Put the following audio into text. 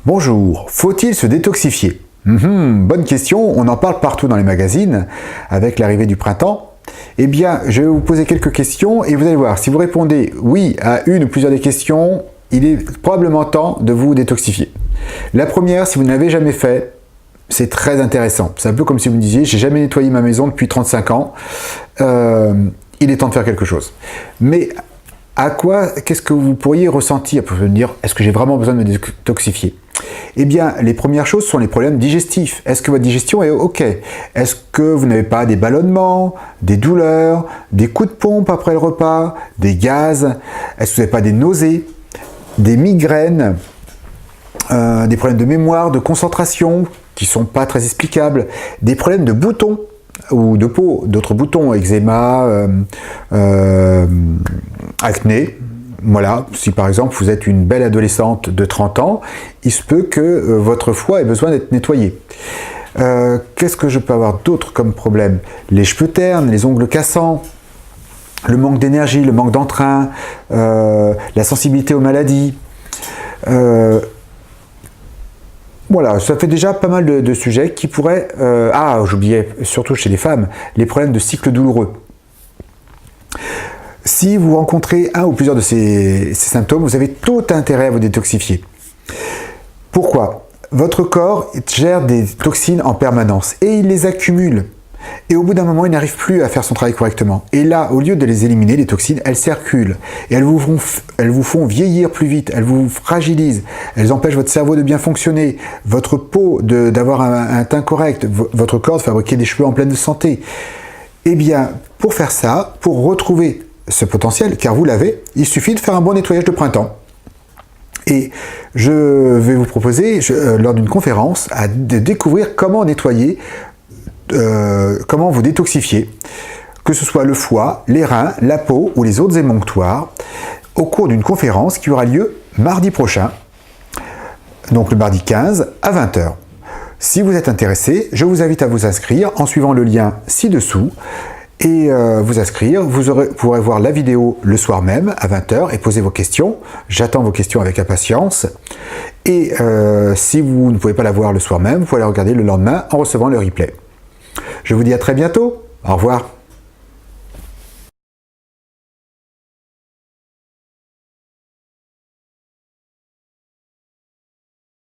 Bonjour, faut-il se détoxifier? Bonne question, on en parle partout dans les magazines avec l'arrivée du printemps. Eh bien, je vais vous poser quelques questions et vous allez voir, si vous répondez oui à une ou plusieurs des questions, il est probablement temps de vous détoxifier. La première, si vous ne l'avez jamais fait, c'est très intéressant. C'est un peu comme si vous me disiez, j'ai jamais nettoyé ma maison depuis 35 ans, il est temps de faire quelque chose. Mais qu'est-ce que vous pourriez ressentir pour me dire, est-ce que j'ai vraiment besoin de me détoxifier? Eh bien, les premières choses sont les problèmes digestifs. Est-ce que votre digestion est OK? Est-ce que vous n'avez pas des ballonnements, des douleurs, des coups de pompe après le repas, des gaz? Est-ce que vous n'avez pas des nausées, des migraines, des problèmes de mémoire, de concentration qui ne sont pas très explicables, des problèmes de boutons ou de peau, d'autres boutons, eczéma, acné? Voilà, si par exemple vous êtes une belle adolescente de 30 ans, il se peut que votre foie ait besoin d'être nettoyé. Qu'est-ce que je peux avoir d'autre comme problème? Les cheveux ternes, les ongles cassants, le manque d'énergie, le manque d'entrain, la sensibilité aux maladies. Voilà, ça fait déjà pas mal de sujets qui pourraient... j'oubliais, surtout chez les femmes, les problèmes de cycle douloureux. Si vous rencontrez un ou plusieurs de ces symptômes, vous avez tout intérêt à vous détoxifier. Pourquoi? Votre corps gère des toxines en permanence et il les accumule. Et au bout d'un moment, il n'arrive plus à faire son travail correctement. Et là, au lieu de les éliminer, les toxines, elles circulent. Et elles vous font vieillir plus vite, elles vous fragilisent, elles empêchent votre cerveau de bien fonctionner, votre peau d'avoir un teint correct, votre corps de fabriquer des cheveux en pleine santé. Eh bien, pour faire ça, pour retrouver ce potentiel, car vous l'avez, il suffit de faire un bon nettoyage de printemps. Et je vais vous proposer, lors d'une conférence, de découvrir comment nettoyer, comment vous détoxifier, que ce soit le foie, les reins, la peau ou les autres émonctoires, au cours d'une conférence qui aura lieu mardi prochain, donc le mardi 15 à 20 h. Si vous êtes intéressé, je vous invite à vous inscrire en suivant le lien ci-dessous et vous inscrire. Vous pourrez voir la vidéo le soir même à 20 h et poser vos questions. J'attends vos questions avec impatience. Et si vous ne pouvez pas la voir le soir même, vous pouvez la regarder le lendemain en recevant le replay. Je vous dis à très bientôt. Au revoir.